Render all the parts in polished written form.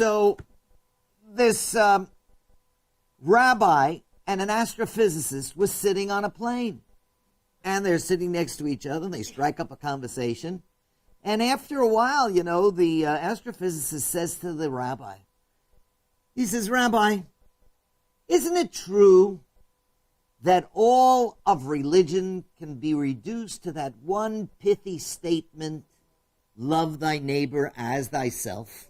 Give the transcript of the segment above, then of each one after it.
So this rabbi and an astrophysicist was sitting on a plane. And they're sitting next to each other, and they strike up a conversation. And after a while, the astrophysicist says to the rabbi, he says, Rabbi, isn't it true that all of religion can be reduced to that one pithy statement, love thy neighbor as thyself?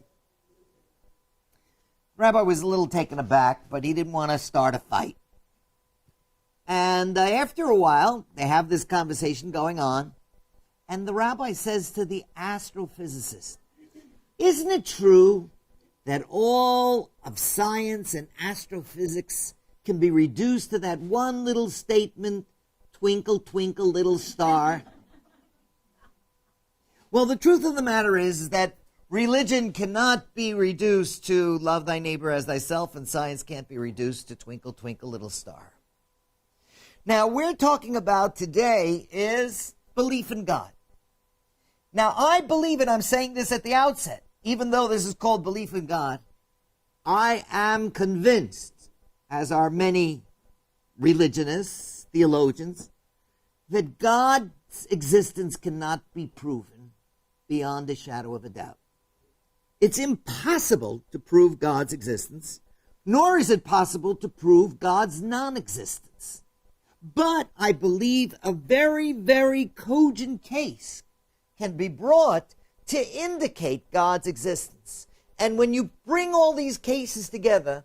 Rabbi was a little taken aback, but he didn't want to start a fight. And after a while, they have this conversation going on, and the rabbi says to the astrophysicist, isn't it true that all of science and astrophysics can be reduced to that one little statement, twinkle, twinkle, little star? Well, the truth of the matter is that religion cannot be reduced to love thy neighbor as thyself, and science can't be reduced to twinkle, twinkle, little star. Now, we're talking about today is belief in God. Now, I believe, and I'm saying this at the outset, even though this is called belief in God, I am convinced, as are many religionists, theologians, that God's existence cannot be proven beyond a shadow of a doubt. It's impossible to prove God's existence, nor is it possible to prove God's non-existence. But I believe a very, very cogent case can be brought to indicate God's existence. And when you bring all these cases together,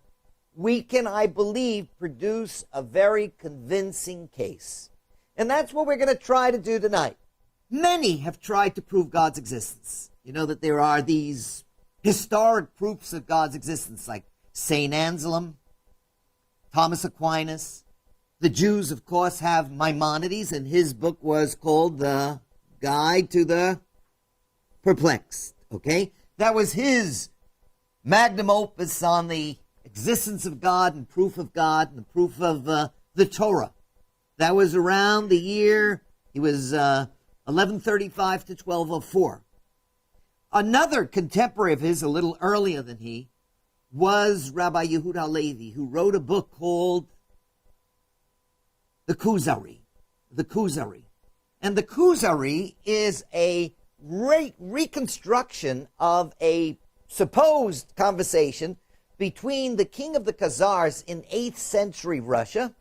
we can, I believe, produce a very convincing case. And that's what we're going to try to do tonight. Many have tried to prove God's existence. You know that there are these historic proofs of God's existence, like St. Anselm, Thomas Aquinas. The Jews, of course, have Maimonides, and his book was called The Guide to the Perplexed, okay? That was his magnum opus on the existence of God and proof of God and the proof of the Torah. That was around the year, he was 1135 to 1204. Another contemporary of his, a little earlier than he, was Rabbi Yehuda Halevi, who wrote a book called The Kuzari. And the Kuzari is a reconstruction of a supposed conversation between the king of the Khazars in 8th century Russia,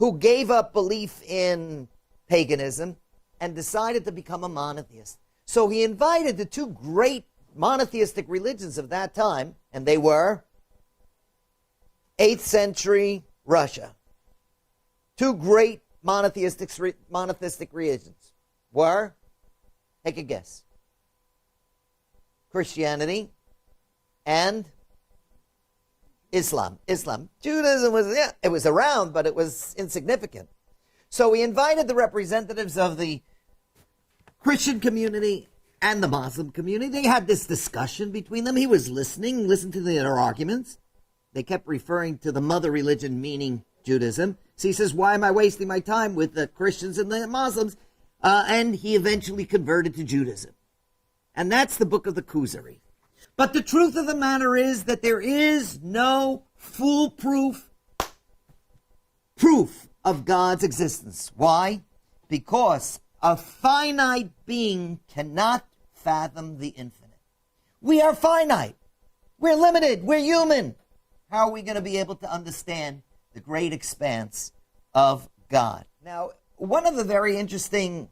who gave up belief in paganism and decided to become a monotheist. So he invited the two great monotheistic religions of that time, and they were 8th century Russia. Two great monotheistic religions were, take a guess, Christianity and Islam. Judaism was, it was around, but it was insignificant. So he invited the representatives of the Christian community and the Muslim community. They had this discussion between them. He was listening to their arguments. They kept referring to the mother religion, meaning Judaism. So he says, why am I wasting my time with the Christians and the Muslims? And he eventually converted to Judaism. And that's the book of the Kuzari. But the truth of the matter is that there is no foolproof proof of God's existence. Why? Because a finite being cannot fathom the infinite. We are finite. We're limited. We're human. How are we going to be able to understand the great expanse of God? Now, one of the very interesting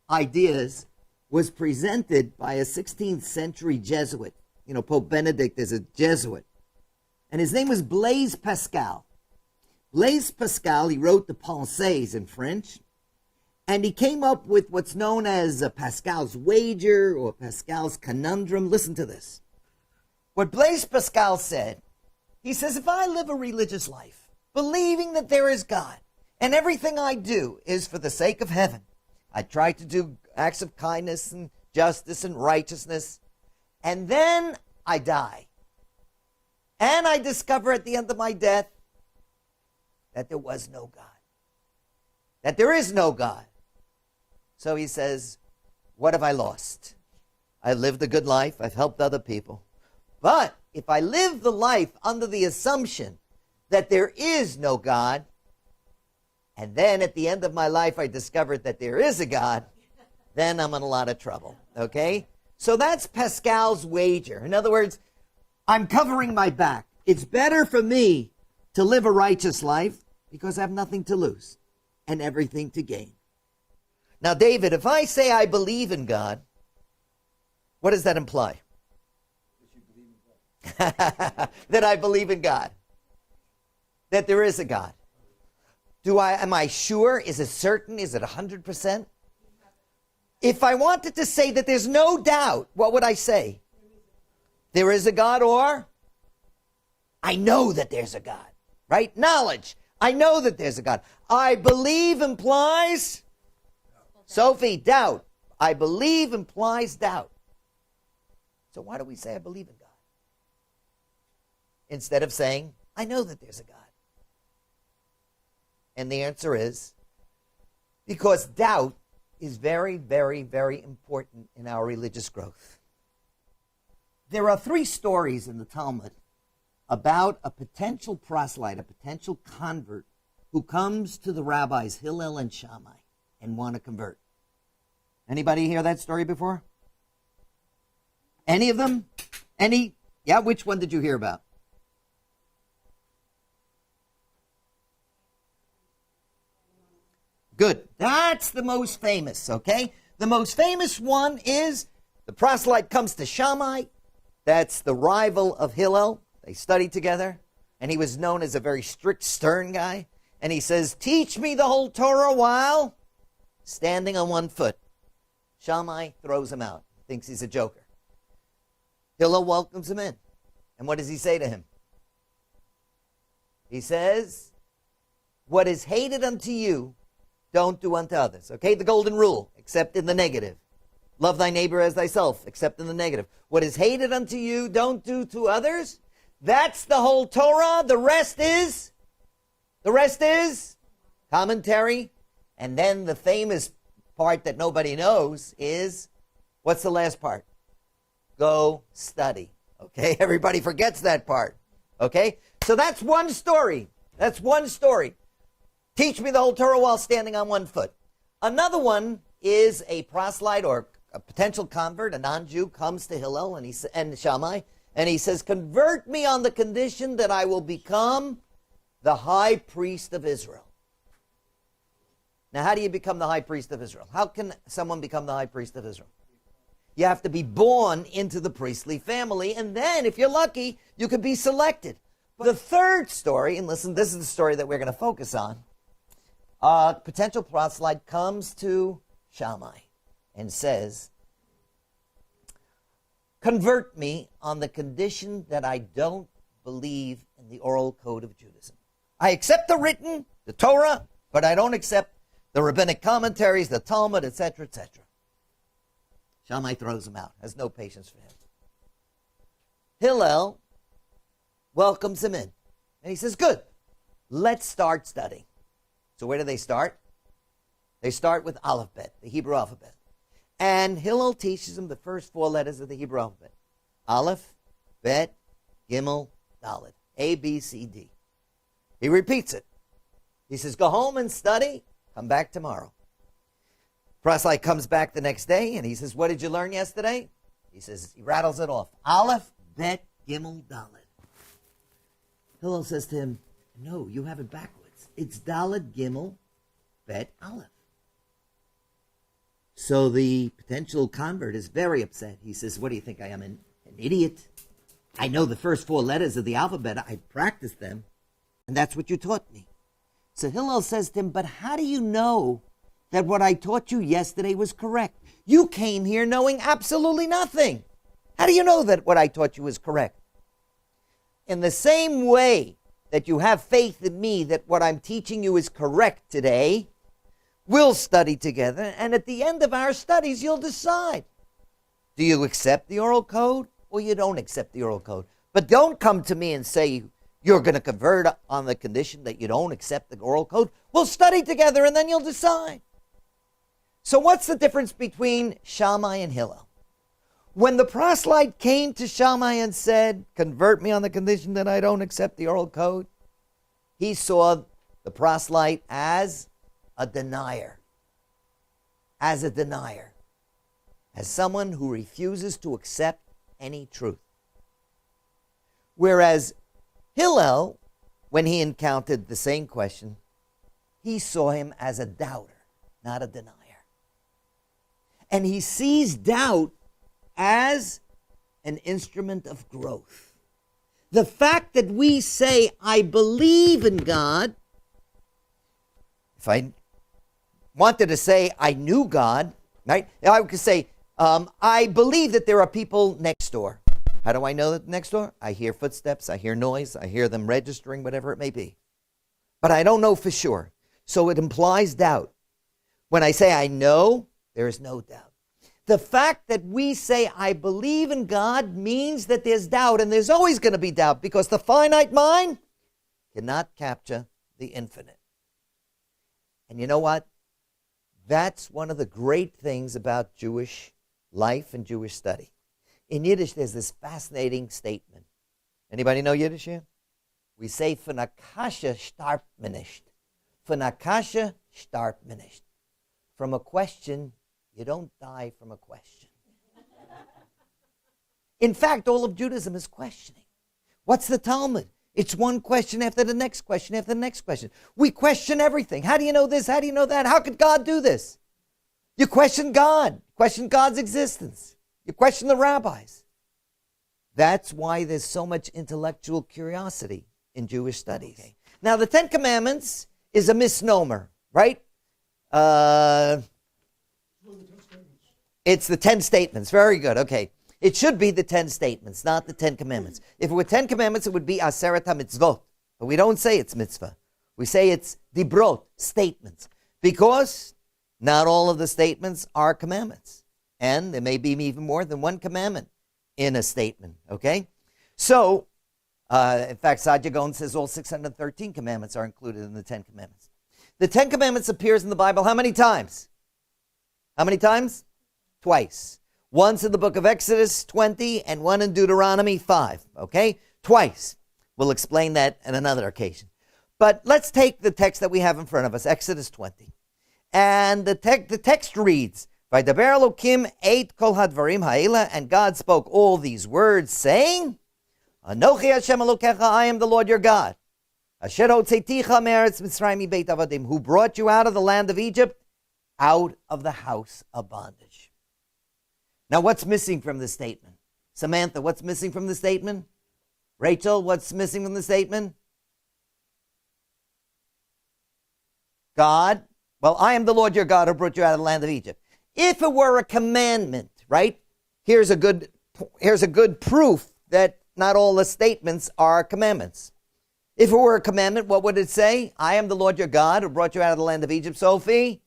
ideas was presented by a 16th century Jesuit. You know, Pope Benedict is a Jesuit. And his name was Blaise Pascal. Blaise Pascal, he wrote the Pensées in French. And he came up with what's known as Pascal's wager or Pascal's conundrum. Listen to this. What Blaise Pascal said, he says, if I live a religious life, believing that there is God, and everything I do is for the sake of heaven, I try to do acts of kindness and justice and righteousness, and then I die. And I discover at the end of my death that there was no God, that there is no God. So he says, what have I lost? I lived a good life. I've helped other people. But if I live the life under the assumption that there is no God, and then at the end of my life I discovered that there is a God, then I'm in a lot of trouble, okay? So that's Pascal's wager. In other words, I'm covering my back. It's better for me to live a righteous life because I have nothing to lose and everything to gain. Now, David, if I say I believe in God, what does that imply? That I believe in God. That there is a God. Am I sure? Is it certain? Is it 100%? If I wanted to say that there's no doubt, what would I say? There is a God, or I know that there's a God, right? Knowledge. I know that there's a God. I believe implies, Sophie, doubt. I believe implies doubt. So why do we say I believe in God? Instead of saying, I know that there's a God. And the answer is, because doubt is very, very, very important in our religious growth. There are 3 stories in the Talmud about a potential proselyte, a potential convert, who comes to the rabbis Hillel and Shammai and want to convert. Anybody hear that story before? Any of them? Any? Yeah, which one did you hear about? Good. That's the most famous, okay? The most famous one is the proselyte comes to Shammai. That's the rival of Hillel. They studied together, and he was known as a very strict, stern guy. And he says, teach me the whole Torah while standing on one foot. Shammai throws him out, thinks he's a joker. Hillel welcomes him in. And what does he say to him? He says, what is hated unto you, don't do unto others. Okay, the golden rule, except in the negative. Love thy neighbor as thyself, except in the negative. What is hated unto you, don't do to others. That's the whole Torah. The rest is commentary. And then the famous part that nobody knows is, what's the last part? Go study. Okay, everybody forgets that part. Okay, so that's one story. That's one story. Teach me the whole Torah while standing on one foot. Another one is a proselyte or a potential convert, a non-Jew, comes to Hillel and Shammai, and he says, convert me on the condition that I will become the high priest of Israel. Now, how do you become the high priest of Israel? How can someone become the high priest of Israel? You have to be born into the priestly family, and then, if you're lucky, you could be selected. The third story, and listen, this is the story that we're going to focus on. A potential proselyte comes to Shammai and says, convert me on the condition that I don't believe in the oral code of Judaism. I accept the written, the Torah, but I don't accept the rabbinic commentaries, the Talmud, etc., etc. Shammai throws him out, has no patience for him. Hillel welcomes him in, and he says, good, let's start studying. So where do they start? They start with Aleph Bet, the Hebrew alphabet. And Hillel teaches them the first 4 letters of the Hebrew alphabet. Aleph, Bet, Gimel, Dalet. A, B, C, D. He repeats it. He says, go home and study. Come back tomorrow. Proselyte comes back the next day, and he says, what did you learn yesterday? He says, he rattles it off. Aleph, Bet, Gimel, Dalet. Hillel says to him, no, you have it backwards. It's Dalet, Gimel, Bet, Aleph. So the potential convert is very upset. He says, what do you think, I am an idiot? I know the first 4 letters of the alphabet. I practiced them, and that's what you taught me. So Hillel says to him, but how do you know that what I taught you yesterday was correct? You came here knowing absolutely nothing. How do you know that what I taught you is correct? In the same way that you have faith in me that what I'm teaching you is correct today, we'll study together, and at the end of our studies, you'll decide. Do you accept the oral code, or you don't accept the oral code? But don't come to me and say you're going to convert on the condition that you don't accept the oral code. We'll study together, and then you'll decide. So what's the difference between Shammai and Hillel? When the proselyte came to Shammai and said, convert me on the condition that I don't accept the oral code, he saw the proselyte as a denier. As a denier. As someone who refuses to accept any truth. Whereas Hillel, when he encountered the same question, he saw him as a doubter, not a denier. And he sees doubt as an instrument of growth. The fact that we say, I believe in God, if I wanted to say I knew God, right? I could say, I believe that there are people next door. How do I know that next door? I hear footsteps, I hear noise, I hear them registering, whatever it may be. But I don't know for sure. So it implies doubt. When I say I know, there is no doubt. The fact that we say I believe in God means that there's doubt, and there's always going to be doubt, because the finite mind cannot capture the infinite. And you know what? That's one of the great things about Jewish life and Jewish study. In Yiddish, there's this fascinating statement. Anybody know Yiddish here? We say, "Von a Kasche starbt man nicht." Von a Kasche starbt man nicht. From a question, you don't die from a question. In fact, all of Judaism is questioning. What's the Talmud? It's one question after the next question after the next question. We question everything. How do you know this? How do you know that? How could God do this? You question God. Question God's existence. You question the rabbis. That's why there's so much intellectual curiosity in Jewish studies. Okay. Now, the Ten Commandments is a misnomer, right? It's the 10 statements. Very good. Okay. It should be the 10 statements, not the 10 commandments. If it were 10 commandments, it would be Aseret HaMitzvot. But we don't say it's mitzvah. We say it's dibrot, statements. Because not all of the statements are commandments. And there may be even more than one commandment in a statement. Okay? So, in fact, Sadia Gaon says all 613 commandments are included in the 10 commandments. The 10 commandments appears in the Bible how many times? How many times? Twice. Once in the book of Exodus 20 and one in Deuteronomy 5. Okay? Twice. We'll explain that on another occasion. But let's take the text that we have in front of us, Exodus 20. And the text reads, Vaydaber Elokim ate kol hadvarim ha'ela, and God spoke all these words, saying, Anochi Hashem Elokecha, I am the Lord your God. Asher hotzeiticha me'eretz Mitzrayim beit avadim, who brought you out of the land of Egypt, out of the house of bondage. Now, what's missing from this statement? Samantha, what's missing from the statement? Rachel, what's missing from the statement? God. Well, I am the Lord your God who brought you out of the land of Egypt. If it were a commandment, right? Here's a good proof that not all the statements are commandments. If it were a commandment, what would it say? I am the Lord your God who brought you out of the land of Egypt. Sophie?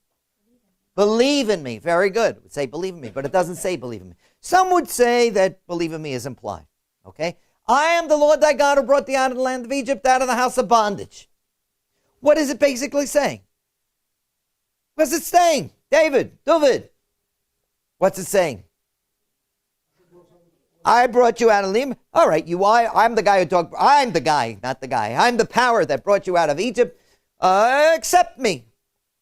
Believe in me. Very good. It would say believe in me, but it doesn't say believe in me. Some would say that believe in me is implied. Okay? I am the Lord thy God who brought thee out of the land of Egypt, out of the house of bondage. What is it basically saying? What's it saying? David. What's it saying? I brought you out of Lim. All right, I'm the guy who talked. I'm the guy, not the guy. I'm the power that brought you out of Egypt. Accept me.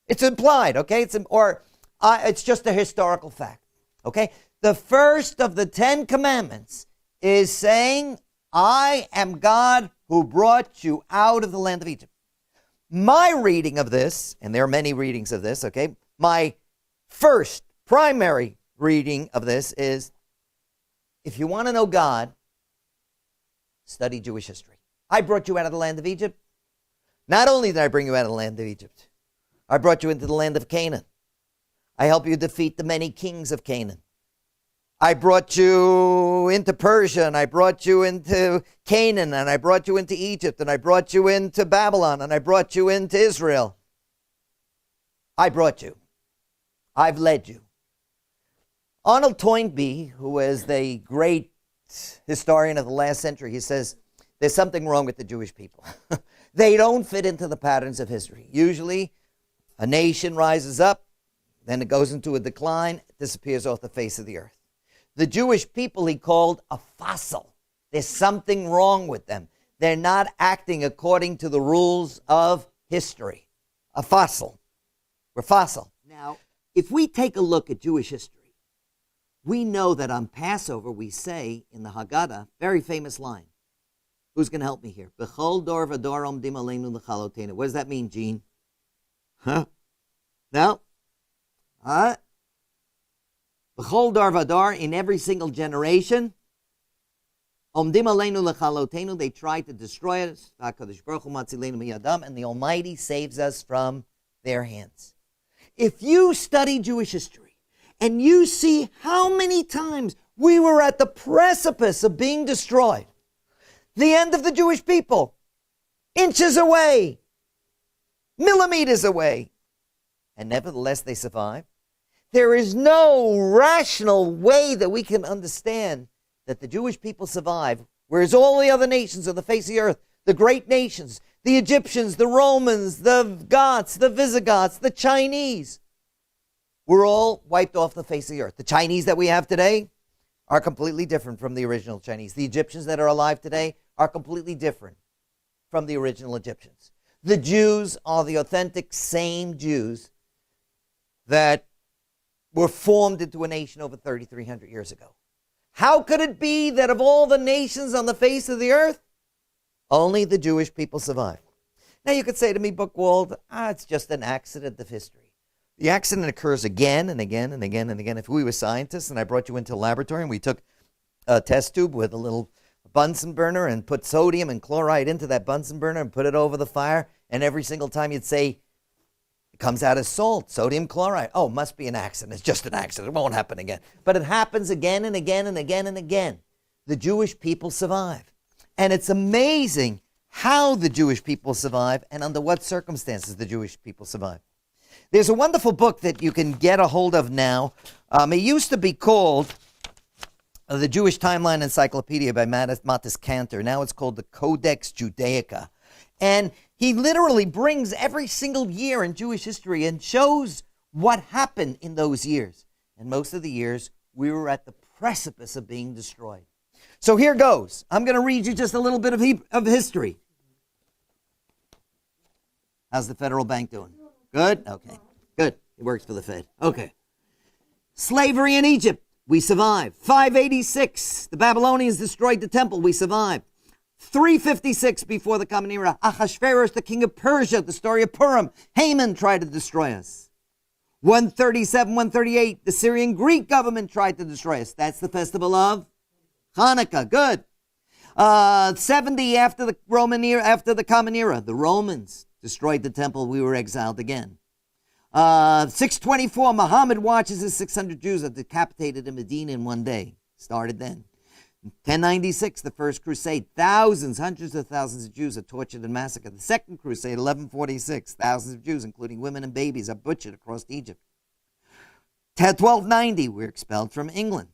It's implied, okay? It's just a historical fact, okay? The first of the 10 commandments is saying, I am God who brought you out of the land of Egypt. My reading of this, and there are many readings of this, okay? My first primary reading of this is, if you want to know God, study Jewish history. I brought you out of the land of Egypt. Not only did I bring you out of the land of Egypt, I brought you into the land of Canaan. I helped you defeat the many kings of Canaan. I brought you into Persia, and I brought you into Canaan, and I brought you into Egypt, and I brought you into Babylon, and I brought you into Israel. I brought you. I've led you. Arnold Toynbee, who is the great historian of the last century, he says, there's something wrong with the Jewish people. They don't fit into the patterns of history. Usually, a nation rises up, then it goes into a decline, it disappears off the face of the earth. The Jewish people he called a fossil. There's something wrong with them. They're not acting according to the rules of history. A fossil. We're fossil. Now, if we take a look at Jewish history, we know that on Passover we say in the Haggadah, very famous line. Who's going to help me here? B'chol dor v'dor omdim aleinu l'chalotenu. What does that mean, Gene? Huh? No? B'chol dor v'dor, in every single generation, omdim aleinu l'chalotenu, they try to destroy us. HaKadosh Baruch Hu matzilenu miyadam, and the Almighty saves us from their hands. If you study Jewish history, and you see how many times we were at the precipice of being destroyed, the end of the Jewish people, inches away, millimeters away, and nevertheless they survive. There is no rational way that we can understand that the Jewish people survive, whereas all the other nations on the face of the earth, the great nations, the Egyptians, the Romans, the Goths, the Visigoths, the Chinese, were all wiped off the face of the earth. The Chinese that we have today are completely different from the original Chinese. The Egyptians that are alive today are completely different from the original Egyptians. The Jews are the authentic same Jews that were formed into a nation over 3,300 years ago. How could it be that of all the nations on the face of the earth, only the Jewish people survive? Now you could say to me, Buchwald, it's just an accident of history. The accident occurs again and again and again and again. If we were scientists and I brought you into a laboratory and we took a test tube with a little Bunsen burner and put sodium and chloride into that Bunsen burner and put it over the fire, and every single time you'd say, it comes out as salt, sodium chloride. Oh, must be an accident. It's just an accident. It won't happen again. But it happens again and again and again and again. The Jewish people survive. And it's amazing how the Jewish people survive and under what circumstances the Jewish people survive. There's a wonderful book that you can get a hold of now. It used to be called the Jewish Timeline Encyclopedia by Matis Cantor. Now it's called the Codex Judaica. And he literally brings every single year in Jewish history and shows what happened in those years. And most of the years, we were at the precipice of being destroyed. So here goes. I'm going to read you just a little bit of history. How's the federal bank doing? Good? Okay. Good. It works for the Fed. Okay. Slavery in Egypt. We survived. 586. The Babylonians destroyed the temple. We survived. 356 before the Common Era. Ahasuerus, the king of Persia. The story of Purim. Haman tried to destroy us. 137, 138. The Syrian Greek government tried to destroy us. That's the festival of Hanukkah. Good. 70 after the Roman era, after the Common Era. The Romans destroyed the temple. We were exiled again. 624, Muhammad watches his 600 Jews are decapitated in Medina in one day. Started then. 1096, the First Crusade. Thousands, hundreds of thousands of Jews are tortured and massacred. The Second Crusade, 1146. Thousands of Jews, including women and babies, are butchered across Egypt. 1290, we're expelled from England.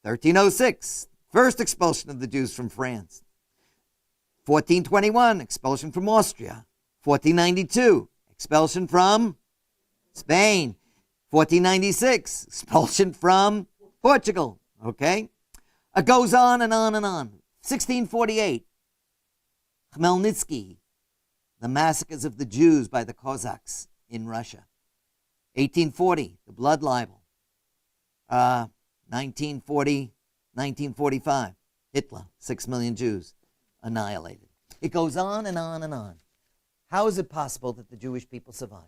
1306, first expulsion of the Jews from France. 1421, expulsion from Austria. 1492, expulsion from Spain. 1496, expulsion from Portugal. Okay? It goes on and on and on. 1648, Khmelnytsky, the massacres of the Jews by the Cossacks in Russia. 1840, the blood libel. 1940, 1945, Hitler, 6 million Jews annihilated. It goes on and on and on. How is it possible that the Jewish people survive?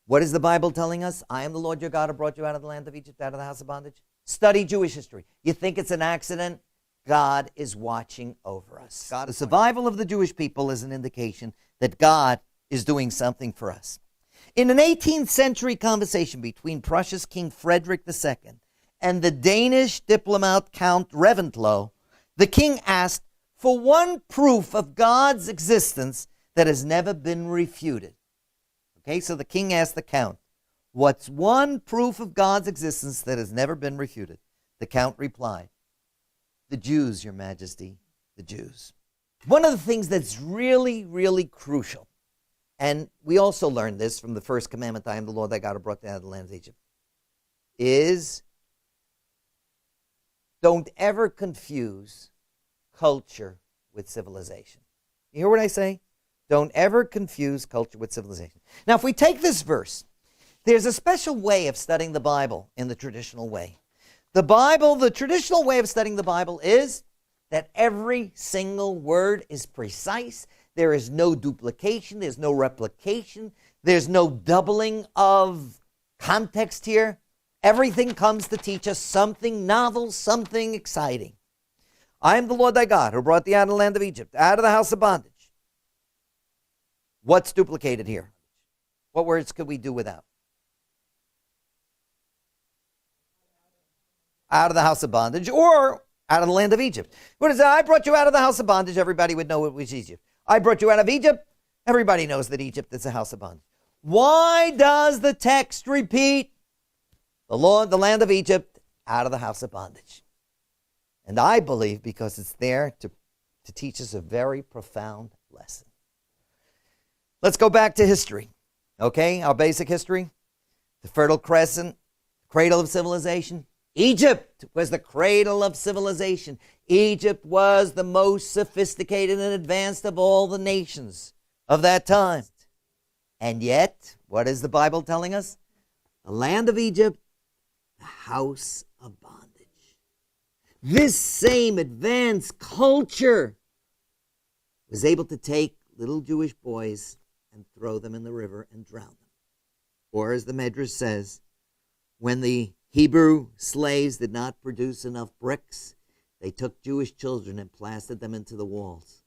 What is the Bible telling us? I am the Lord your God who brought you out of the land of Egypt, out of the house of bondage. Study Jewish history. You think it's an accident? God is watching over us. The survival of the Jewish people is an indication that God is doing something for us. In an 18th century conversation between Prussia's King Frederick II and the Danish diplomat Count Reventlow, the king asked for one proof of God's existence that has never been refuted. Okay, so the king asked the count, what's one proof of God's existence that has never been refuted? The count replied, the Jews, your majesty, the Jews. One of the things that's really, really crucial, and we also learned this from the first commandment, I am the Lord thy God who brought thee out of the land of Egypt, is don't ever confuse culture with civilization. You hear what I say? Don't ever confuse culture with civilization. Now, if we take this verse, there's a special way of studying the Bible in the traditional way. The traditional way of studying the Bible is that every single word is precise. There is no duplication. There's no replication. There's no doubling of context here. Everything comes to teach us something novel, something exciting. I am the Lord thy God who brought thee out of the land of Egypt, out of the house of bondage. What's duplicated here? What words could we do without? Out of the house of bondage, or out of the land of Egypt. What is that? I brought you out of the house of bondage. Everybody would know it was Egypt. I brought you out of Egypt. Everybody knows that Egypt is a house of bondage. Why does the text repeat the land of Egypt, out of the house of bondage? And I believe because it's there to teach us a very profound lesson. Let's go back to history. Okay, our basic history. The Fertile Crescent, cradle of civilization. Egypt was the cradle of civilization. Egypt was the most sophisticated and advanced of all the nations of that time. And yet, what is the Bible telling us? The land of Egypt, the house of bondage. This same advanced culture was able to take little Jewish boys and throw them in the river and drown them. Or as the Medrash says, when the Hebrew slaves did not produce enough bricks, they took Jewish children and plastered them into the walls.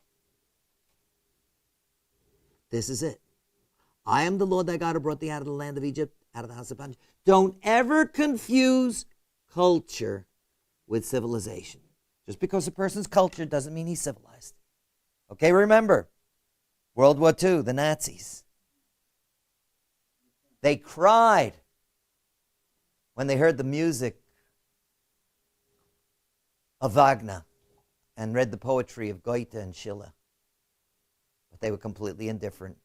This is it. I am the Lord thy God who brought thee out of the land of Egypt, out of the house of bondage. Don't ever confuse culture with civilization. Just because a person's culture doesn't mean he's civilized. Okay, remember, World War II, the Nazis. They cried when they heard the music of Wagner and read the poetry of Goethe and Schiller. But they were completely indifferent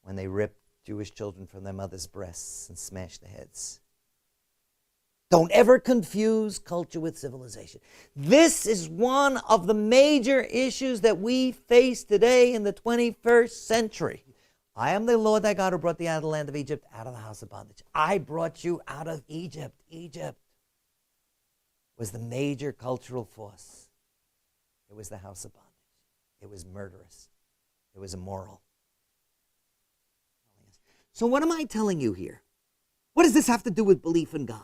when they ripped Jewish children from their mothers' breasts and smashed their heads. Don't ever confuse culture with civilization. This is one of the major issues that we face today in the 21st century. I am the Lord thy God who brought thee out of the land of Egypt, out of the house of bondage. I brought you out of Egypt. Egypt was the major cultural force. It was the house of bondage. It was murderous. It was immoral. So what am I telling you here? What does this have to do with belief in God?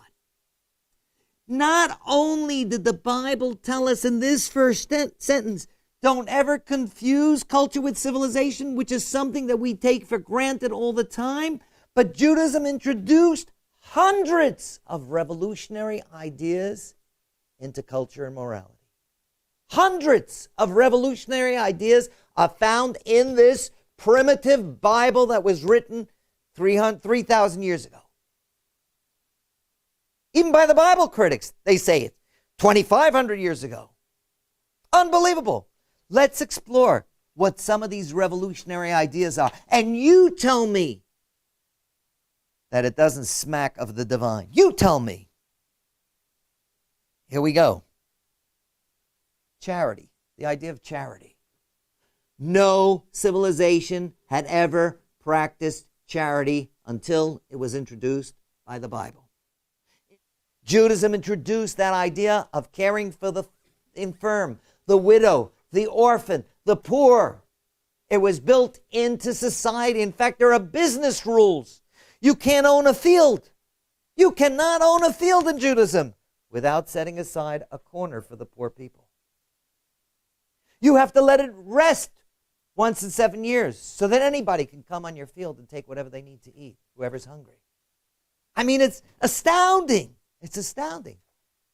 Not only did the Bible tell us in this first sentence, don't ever confuse culture with civilization, which is something that we take for granted all the time, but Judaism introduced hundreds of revolutionary ideas into culture and morality. Hundreds of revolutionary ideas are found in this primitive Bible that was written 3,000 years ago. Even by the Bible critics, they say it 2,500 years ago. Unbelievable. Let's explore what some of these revolutionary ideas are. And you tell me that it doesn't smack of the divine. You tell me. Here we go. Charity. The idea of charity. No civilization had ever practiced charity until it was introduced by the Bible. Judaism introduced that idea of caring for the infirm, the widow, the orphan, the poor. It was built into society. In fact, there are business rules. You can't own a field. You cannot own a field in Judaism without setting aside a corner for the poor people. You have to let it rest once in 7 years so that anybody can come on your field and take whatever they need to eat, whoever's hungry. I mean, it's astounding. It's astounding.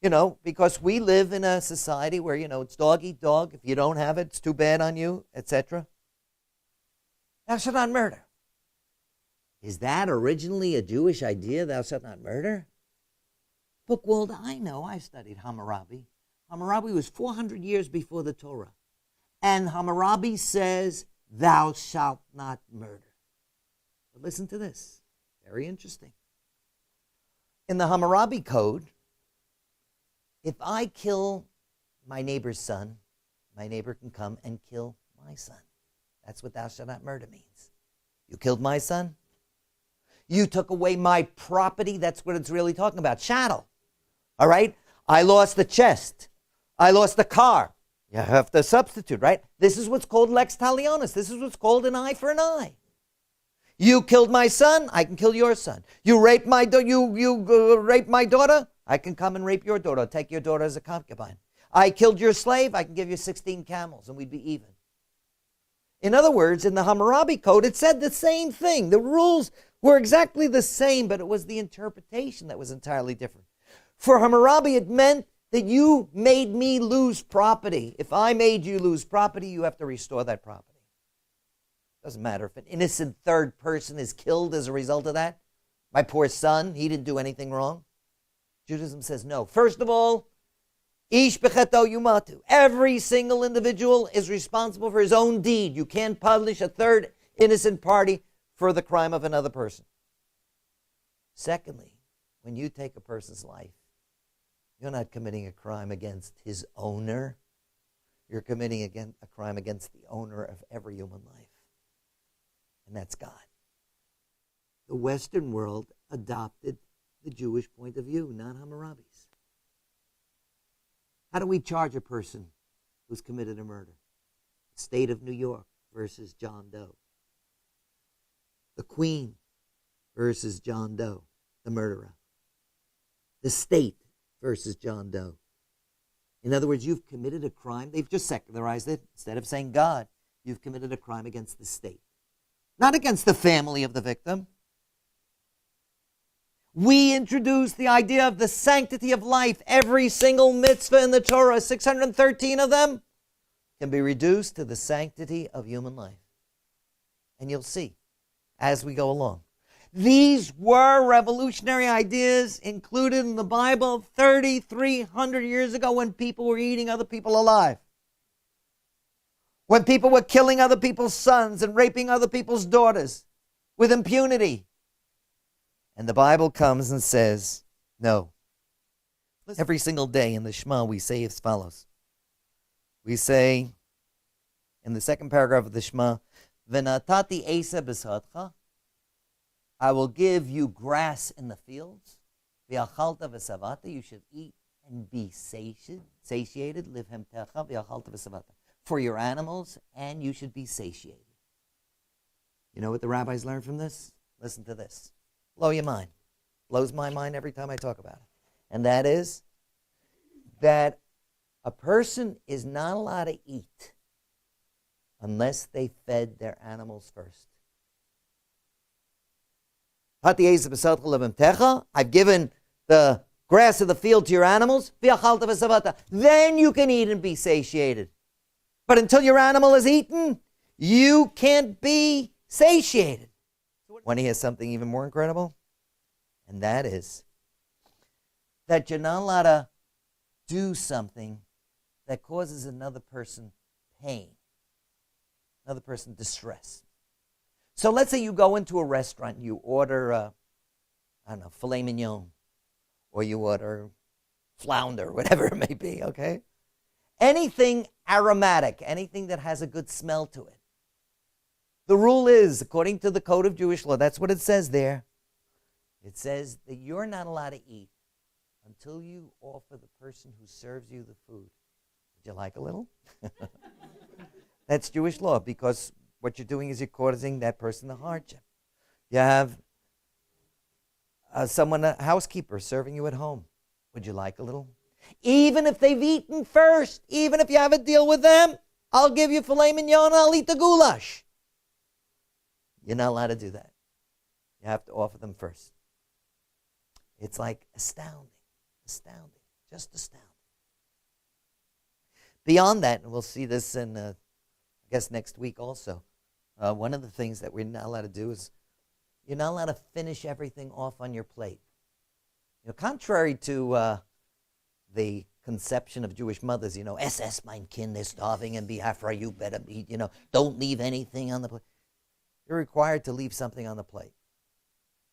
You know, because we live in a society where, you know, it's dog eat dog. If you don't have it, it's too bad on you, etc. Thou shalt not murder. Is that originally a Jewish idea, thou shalt not murder? Bookworld, I know. I studied Hammurabi. Hammurabi was 400 years before the Torah. And Hammurabi says, thou shalt not murder. But listen to this. Very interesting. In the Hammurabi Code, if I kill my neighbor's son, my neighbor can come and kill my son. That's what thou shalt not murder means. You killed my son. You took away my property. That's what it's really talking about. Chattel. All right? I lost the chest. I lost the car. You have to substitute, right? This is what's called lex talionis. This is what's called an eye for an eye. You killed my son, I can kill your son. You raped my raped my daughter, I can come and rape your daughter, take your daughter as a concubine. I killed your slave, I can give you 16 camels, and we'd be even. In other words, in the Hammurabi Code, it said the same thing. The rules were exactly the same, but it was the interpretation that was entirely different. For Hammurabi, it meant that you made me lose property. If I made you lose property, you have to restore that property. Doesn't matter if an innocent third person is killed as a result of that. My poor son, he didn't do anything wrong. Judaism says no. First of all, ish becheto yumatu. Every single individual is responsible for his own deed. You can't punish a third innocent party for the crime of another person. Secondly, when you take a person's life, you're not committing a crime against his owner. You're committing a crime against the owner of every human life. And that's God. The Western world adopted the Jewish point of view, not Hammurabi's. How do we charge a person who's committed a murder? The state of New York versus John Doe. The Queen versus John Doe, the murderer. The state versus John Doe. In other words, you've committed a crime. They've just secularized it. Instead of saying God, you've committed a crime against the state. Not against the family of the victim. We introduced the idea of the sanctity of life. Every single mitzvah in the Torah, 613 of them, can be reduced to the sanctity of human life. And you'll see as we go along. These were revolutionary ideas included in the Bible 3,300 years ago when people were eating other people alive. When people were killing other people's sons and raping other people's daughters with impunity. And the Bible comes and says, no. Every single day in the Shema we say as follows. We say in the second paragraph of the Shema, V'natati esa b'sadcha, I will give you grass in the fields. V'achalta v'savata, you should eat and be satiated. Liv hemtecha v'achalta v'savata. For your animals, and you should be satiated. You know what the rabbis learned from this? Listen to this. Blow your mind. Blows my mind every time I talk about it. And that is that a person is not allowed to eat unless they fed their animals first. I've given the grass of the field to your animals. Then you can eat and be satiated. But until your animal is eaten, you can't be satiated. Want to hear something even more incredible? And that is that you're not allowed to do something that causes another person pain, another person distress. So let's say you go into a restaurant and you order, filet mignon, or you order flounder, whatever it may be, okay? Anything aromatic, anything that has a good smell to it. The rule is, according to the Code of Jewish Law, that's what it says there. It says that you're not allowed to eat until you offer the person who serves you the food. Would you like a little? That's Jewish law, because what you're doing is you're causing that person a hardship. You have a housekeeper serving you at home. Would you like a little? Even if they've eaten first, even if you have a deal with them, I'll give you filet mignon and I'll eat the goulash. You're not allowed to do that. You have to offer them first. It's like astounding, just astounding. Beyond that, and we'll see this in, I guess, next week also, one of the things that we're not allowed to do is you're not allowed to finish everything off on your plate. You know, contrary to the conception of Jewish mothers, SS mein Kind, they're starving and behafra, you better eat, don't leave anything on the plate. You're required to leave something on the plate.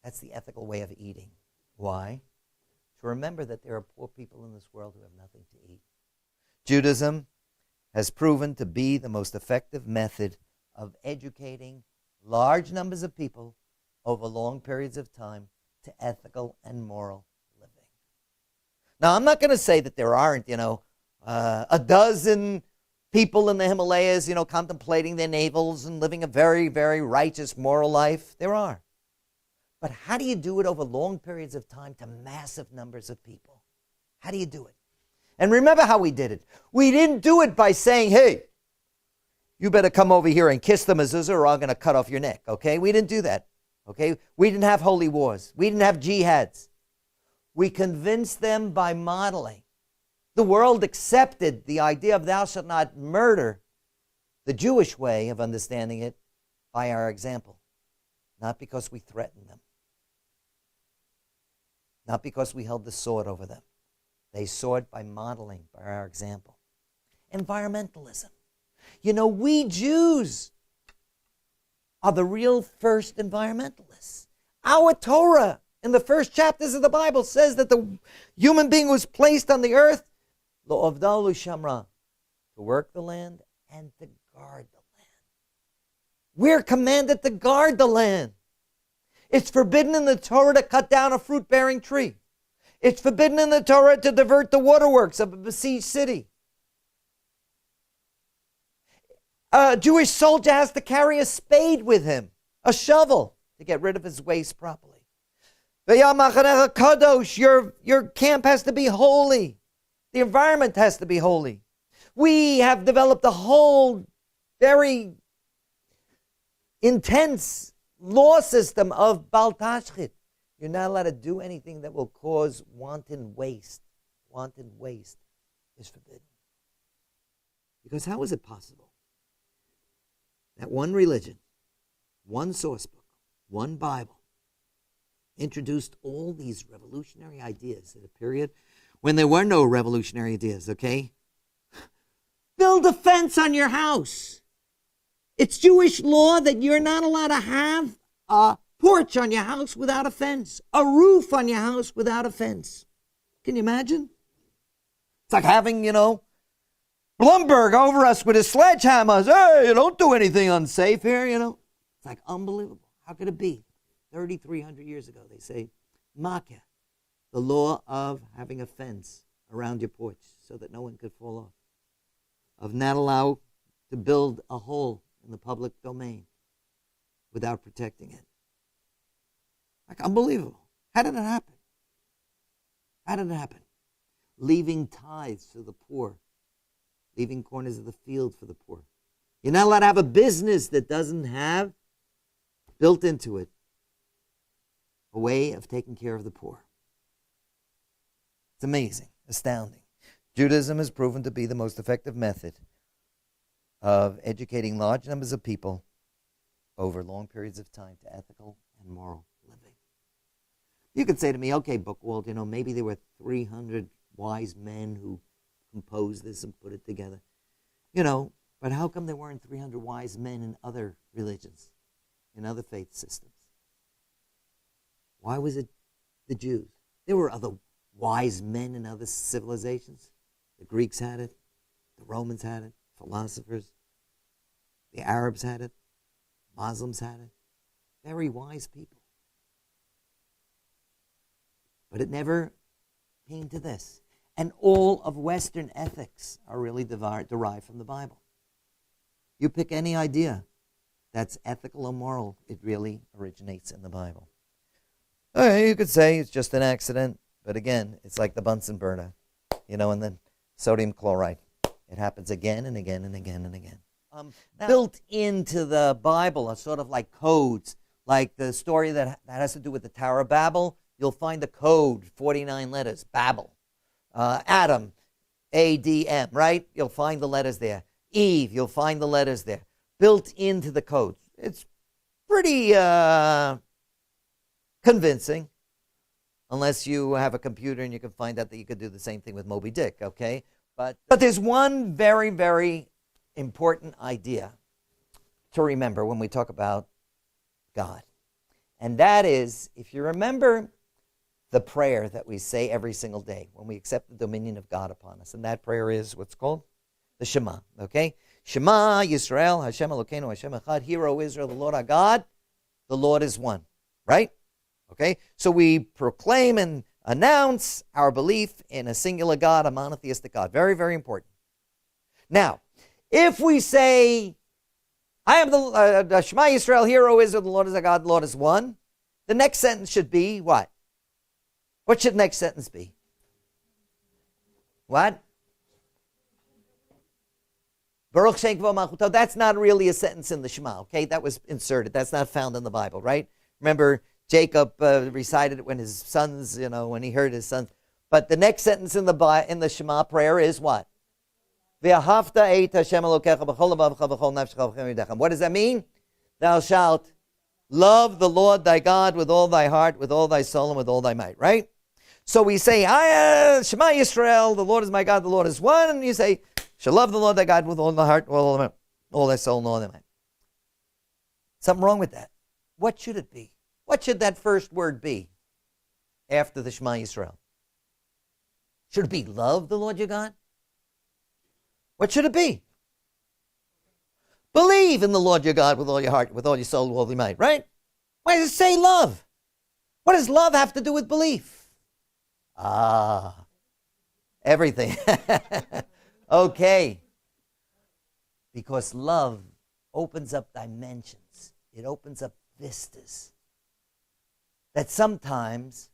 That's the ethical way of eating. Why? to remember that there are poor people in this world who have nothing to eat. Judaism has proven to be the most effective method of educating large numbers of people over long periods of time to ethical and moral living. Now, I'm not going to say that there aren't, a dozen people in the Himalayas, contemplating their navels and living a very, very righteous, moral life. There are. But how do you do it over long periods of time to massive numbers of people? How do you do it? And remember how we did it. We didn't do it by saying, hey, you better come over here and kiss the mezuzah or I'm going to cut off your neck, okay? We didn't do that, okay? We didn't have holy wars. We didn't have jihads. We convinced them by modeling. The world accepted the idea of thou shalt not murder, the Jewish way of understanding it, by our example. Not because we threatened them. Not because we held the sword over them. They saw it by modeling, by our example. Environmentalism. We Jews are the real first environmentalists. Our Torah in the first chapters of the Bible says that the human being was placed on the earth, Lo'avdalu Shamra, to work the land and to guard the land. We're commanded to guard the land. It's forbidden in the Torah to cut down a fruit-bearing tree. It's forbidden in the Torah to divert the waterworks of a besieged city. A Jewish soldier has to carry a spade with him, a shovel, to get rid of his waste properly. Kadosh, your camp has to be holy. The environment has to be holy. We have developed a whole very intense law system of Bal Tashchit. You're not allowed to do anything that will cause wanton waste. Wanton waste is forbidden. Because how is it possible that one religion, one source book, one Bible, introduced all these revolutionary ideas at a period when there were no revolutionary ideas, okay? Build a fence on your house. It's Jewish law that you're not allowed to have a porch on your house without a fence, a roof on your house without a fence. Can you imagine? It's like having, Blumberg over us with his sledgehammers. Hey, don't do anything unsafe here, It's like unbelievable. How could it be? 3,300 years ago, they say, Makah, the law of having a fence around your porch so that no one could fall off, of not allow to build a hole in the public domain without protecting it. Like unbelievable. How did it happen? How did it happen? Leaving tithes to the poor, leaving corners of the field for the poor. You're not allowed to have a business that doesn't have built into it a way of taking care of the poor. It's amazing, astounding. Judaism has proven to be the most effective method of educating large numbers of people over long periods of time to ethical and moral living. You could say to me, okay, Buchwald, maybe there were 300 wise men who composed this and put it together. But how come there weren't 300 wise men in other religions, in other faith systems? Why was it the Jews? There were other wise men in other civilizations. The Greeks had it. The Romans had it. Philosophers. The Arabs had it. Muslims had it. Very wise people. But it never came to this. And all of Western ethics are really derived from the Bible. You pick any idea that's ethical or moral, it really originates in the Bible. Okay, you could say it's just an accident, but again, it's like the Bunsen burner, and then sodium chloride. It happens again and again and again and again. Built into the Bible are sort of like codes, like the story that has to do with the Tower of Babel. You'll find the code, 49 letters, Babel. Adam, A-D-M, right? You'll find the letters there. Eve, you'll find the letters there. Built into the codes. It's pretty convincing, unless you have a computer and you can find out that you could do the same thing with Moby Dick, okay? But there's one very, very important idea to remember when we talk about God. And that is, if you remember the prayer that we say every single day when we accept the dominion of God upon us. And that prayer is what's called the Shema, okay? Shema Yisrael, Hashem Elokeinu, Hashem Echad. Hear, O Israel, the Lord our God, the Lord is one, right? Okay? So we proclaim and announce our belief in a singular God, a monotheistic God. Very, very important. Now, if we say, I am the Shema Yisrael, hear, O Israel, the Lord is our God, the Lord is one, the next sentence should be what? What should the next sentence be? What? Baruch Shem Kavod Malchuto. That's not really a sentence in the Shema, okay? That was inserted. That's not found in the Bible, right? Remember, Jacob recited it when his sons, when he heard his sons. But the next sentence in the Shema prayer is what? What does that mean? Thou shalt love the Lord thy God with all thy heart, with all thy soul, and with all thy might, right? So we say, Shema Yisrael, the Lord is my God, the Lord is one. And you say, shall love the Lord thy God with all thy heart, all thy soul, and all thy mind. Something wrong with that. What should it be? What should that first word be after the Shema Yisrael? Should it be love the Lord your God? What should it be? Believe in the Lord your God with all your heart, with all your soul, with all your might, right? Why does it say love? What does love have to do with belief? Everything. Okay. Because love opens up dimensions. It opens up vistas that sometimes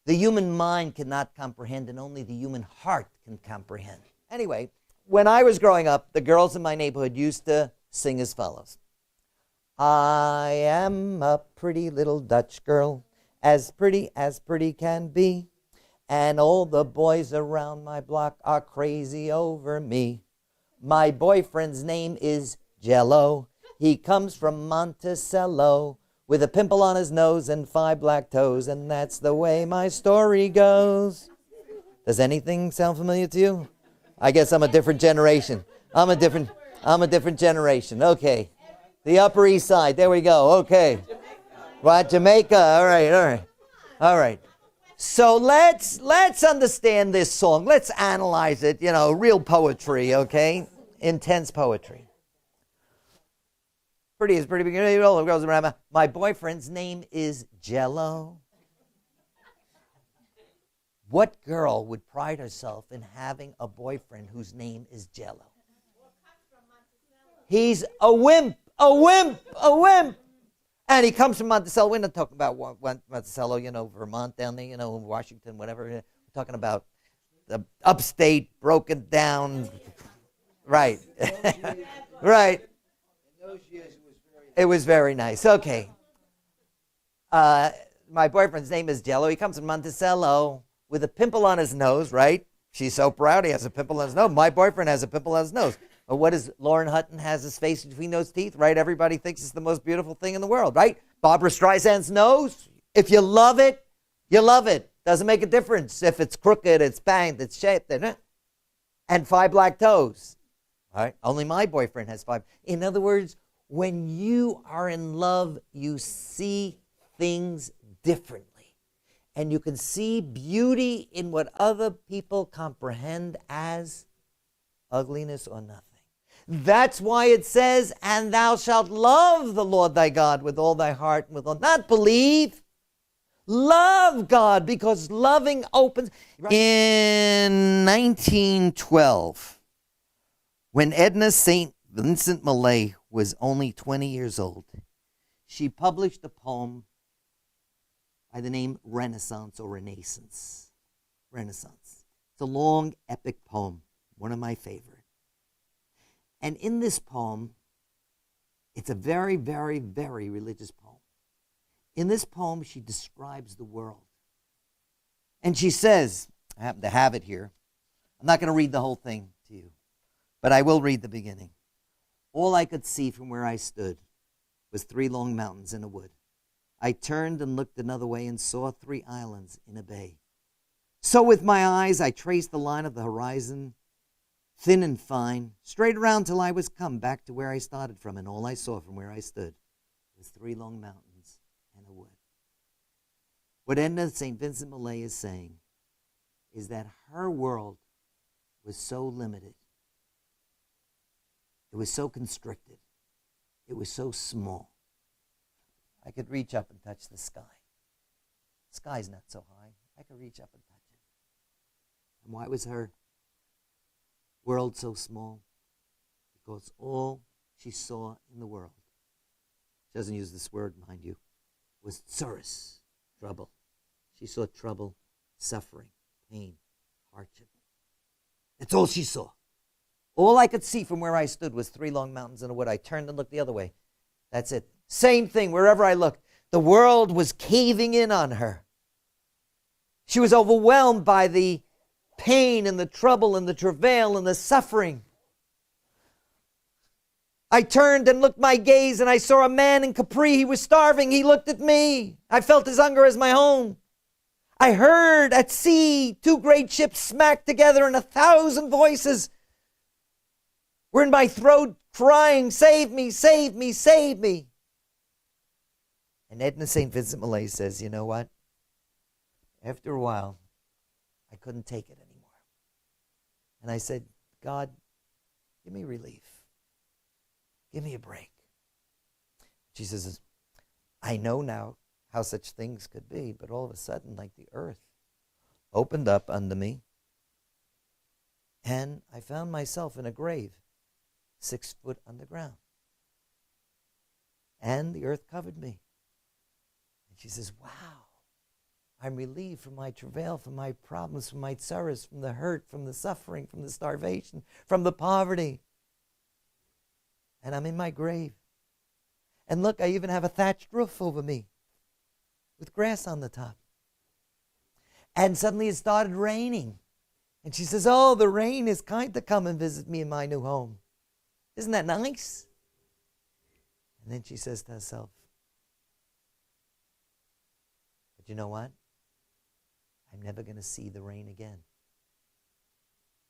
the human mind cannot comprehend and only the human heart can comprehend. Anyway, when I was growing up, the girls in my neighborhood used to sing as follows. I am a pretty little Dutch girl, as pretty can be, and all the boys around my block are crazy over me. My boyfriend's name is Jello. He comes from Monticello with a pimple on his nose and 5 black toes, and that's the way my story goes. Does anything sound familiar to you? I guess I'm a different generation. I'm a different generation. Okay. The Upper East Side. There we go. Okay. What? Jamaica. All right. So let's understand this song. Let's analyze it. Real poetry, okay? Intense poetry. Pretty is pretty big. All the girls around. My boyfriend's name is Jello. What girl would pride herself in having a boyfriend whose name is Jello? He's a wimp. And he comes from Monticello. We're not talking about Monticello, Vermont down there, Washington, whatever. We're talking about the upstate, broken down. Right. Right. It was very nice. Okay. My boyfriend's name is Jello. He comes from Monticello with a pimple on his nose, right? She's so proud he has a pimple on his nose. My boyfriend has a pimple on his nose. But what is Lauren Hutton has his face between those teeth, right? Everybody thinks it's the most beautiful thing in the world, right? Barbara Streisand's nose, if you love it, you love it. Doesn't make a difference if it's crooked, it's banged, it's shaped, and 5 black toes. All right? Only my boyfriend has 5. In other words, when you are in love, you see things differently. And you can see beauty in what other people comprehend as ugliness or nothing. That's why it says, and thou shalt love the Lord thy God with all thy heart and with all, not believe, love God, because loving opens. In 1912, when Edna St. Vincent Millay was only 20 years old, she published a poem by the name Renaissance or Renaissance. Renaissance. It's a long, epic poem, one of my favorite. And in this poem, it's a very, very, very religious poem. In this poem, she describes the world. And she says, I happen to have it here. I'm not going to read the whole thing to you, but I will read the beginning. All I could see from where I stood was 3 long mountains in a wood. I turned and looked another way and saw 3 islands in a bay. So with my eyes, I traced the line of the horizon, thin and fine, straight around till I was come back to where I started from, and all I saw from where I stood was 3 long mountains and a wood. What Edna St. Vincent Millay is saying is that her world was so limited. It was so constricted. It was so small. I could reach up and touch the sky. The sky's not so high. I could reach up and touch it. And why was her world so small? Because all she saw in the world, she doesn't use this word, mind you, was tsuris, trouble. She saw trouble, suffering, pain, hardship. That's all she saw. All I could see from where I stood was 3 long mountains and a wood. I turned and looked the other way. That's it. Same thing wherever I looked. The world was caving in on her. She was overwhelmed by the pain and the trouble and the travail and the suffering. I turned and looked my gaze, and I saw a man in Capri. He was starving. He looked at me. I felt his hunger as my own. I heard at sea 2 great ships smack together, and 1,000 voices were in my throat crying, "Save me, save me, save me." And Edna St. Vincent Millay says, you know what? After a while, I couldn't take it anymore. And I said, God, give me relief. Give me a break. She says, I know now how such things could be, but all of a sudden, like the earth opened up under me, and I found myself in a grave, 6 foot underground. And the earth covered me. And she says, wow, I'm relieved from my travail, from my problems, from my sorrows, from the hurt, from the suffering, from the starvation, from the poverty. And I'm in my grave. And look, I even have a thatched roof over me with grass on the top. And suddenly it started raining. And she says, oh, the rain is kind to come and visit me in my new home. Isn't that nice? And then she says to herself, but you know what? I'm never going to see the rain again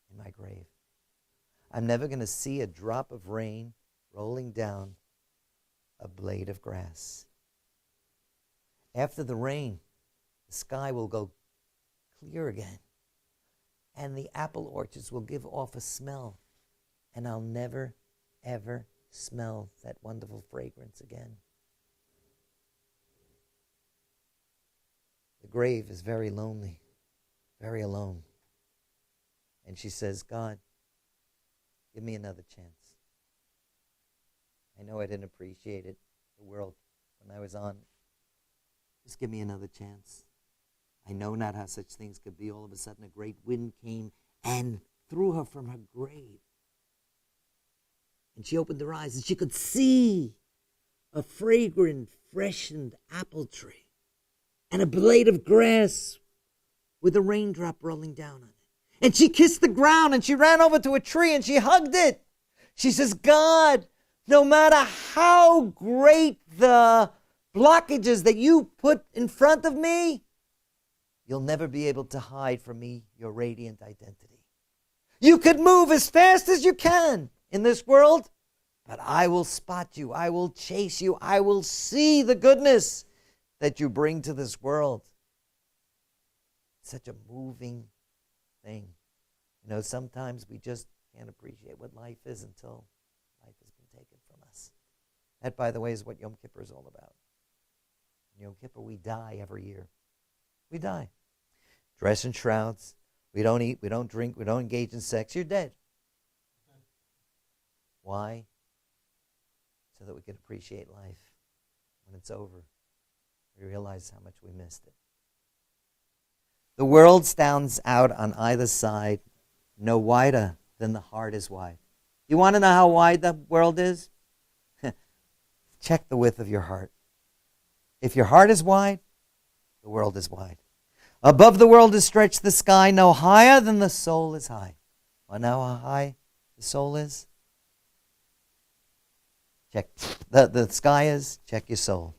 in my grave. I'm never going to see a drop of rain rolling down a blade of grass. After the rain, the sky will go clear again, and the apple orchards will give off a smell, and I'll never, ever smell that wonderful fragrance again. The grave is very lonely, very alone. And she says, God, give me another chance. I know I didn't appreciate it, the world, when I was on. Just give me another chance. I know not how such things could be. All of a sudden, a great wind came and threw her from her grave. And she opened her eyes, and she could see a fragrant, freshened apple tree and a blade of grass with a raindrop rolling down on it. And she kissed the ground, and she ran over to a tree, and she hugged it. She says, God, no matter how great the blockages that you put in front of me, you'll never be able to hide from me your radiant identity. You could move as fast as you can in this world, but I will spot you. I will chase you. I will see the goodness that you bring to this world. It's such a moving thing. You know, sometimes we just can't appreciate what life is until life has been taken from us. That, by the way, is what Yom Kippur is all about. In Yom Kippur, we die every year. We die. Dress in shrouds. We don't eat. We don't drink. We don't engage in sex. You're dead. Why? So that we can appreciate life. When it's over, we realize how much we missed it. The world stands out on either side, no wider than the heart is wide. You want to know how wide the world is? Check the width of your heart. If your heart is wide, the world is wide. Above the world is stretched the sky, no higher than the soul is high. Want to know how high the soul is? Check the sky is, check your soul.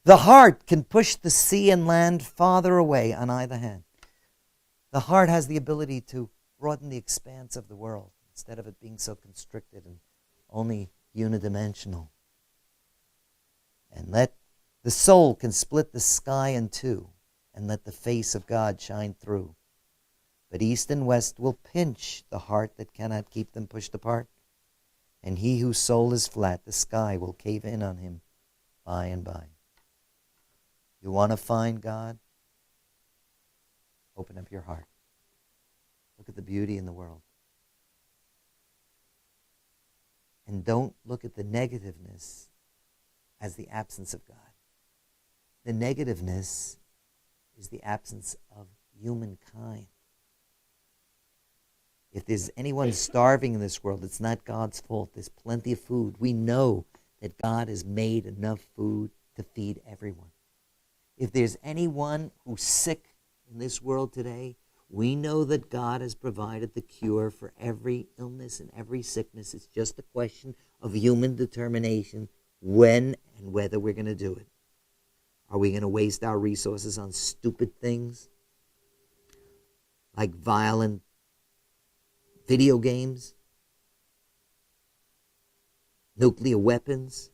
The heart can push the sea and land farther away on either hand. The heart has the ability to broaden the expanse of the world instead of it being so constricted and only unidimensional. And let The soul can split the sky in two and let the face of God shine through. But east and west will pinch the heart that cannot keep them pushed apart. And he whose soul is flat, the sky will cave in on him by and by. You want to find God? Open up your heart. Look at the beauty in the world. And don't look at the negativeness as the absence of God. The negativeness is the absence of humankind. If there's anyone starving in this world, it's not God's fault. There's plenty of food. We know that God has made enough food to feed everyone. If there's anyone who's sick in this world today, we know that God has provided the cure for every illness and every sickness. It's just a question of human determination when and whether we're going to do it. Are we going to waste our resources on stupid things like violent video games, nuclear weapons?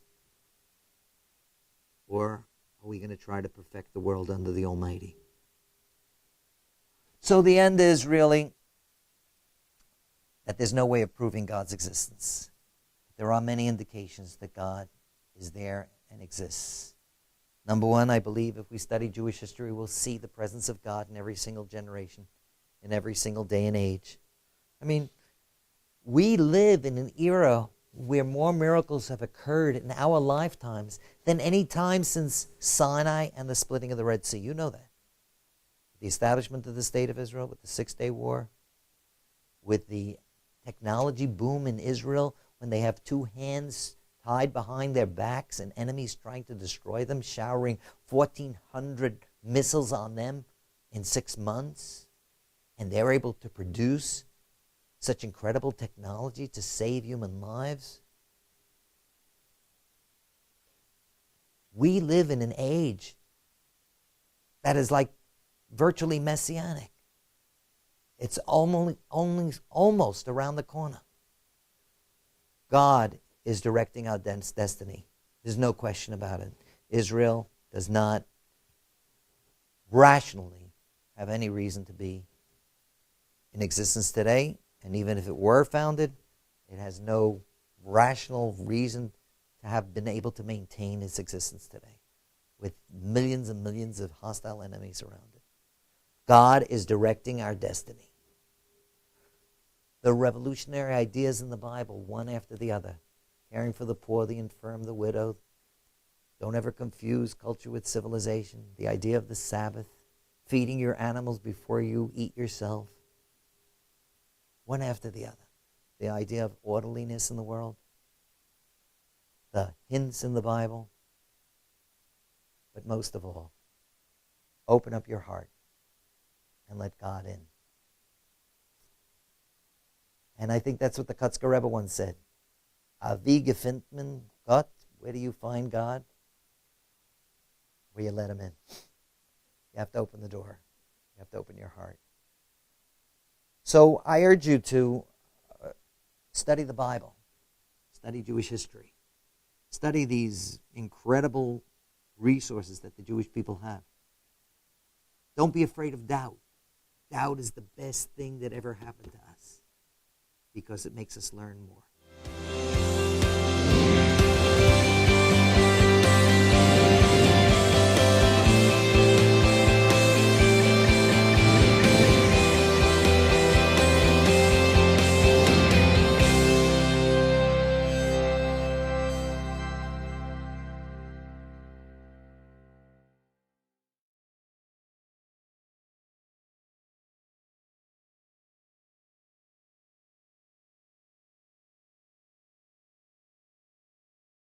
Or are we going to try to perfect the world under the Almighty? So the end is really that there's no way of proving God's existence. There are many indications that God is there and exists. Number one, I believe if we study Jewish history, we'll see the presence of God in every single generation, in every single day and age. I mean, we live in an era where more miracles have occurred in our lifetimes than any time since Sinai and the splitting of the Red Sea. You know that. The establishment of the State of Israel, with the Six-Day War, with the technology boom in Israel, when they have two hands tied behind their backs and enemies trying to destroy them, showering 1,400 missiles on them in 6 months, and they're able to produce such incredible technology to save human lives. We live in an age that is like virtually messianic. It's almost around the corner. God is directing our destiny. There's no question about it. Israel does not rationally have any reason to be in existence today. And even if it were founded, it has no rational reason to have been able to maintain its existence today, with millions and millions of hostile enemies around it. God is directing our destiny. The revolutionary ideas in the Bible, one after the other, caring for the poor, the infirm, the widow. Don't ever confuse culture with civilization. The idea of the Sabbath, feeding your animals before you eat yourself. One after the other. The idea of orderliness in the world. The hints in the Bible. But most of all, open up your heart and let God in. And I think that's what the Kutzker Rebbe once said. Wie gefindt man Gott? Where do you find God? Where you let him in. You have to open the door. You have to open your heart. So I urge you to study the Bible. Study Jewish history. Study these incredible resources that the Jewish people have. Don't be afraid of doubt. Doubt is the best thing that ever happened to us because it makes us learn more.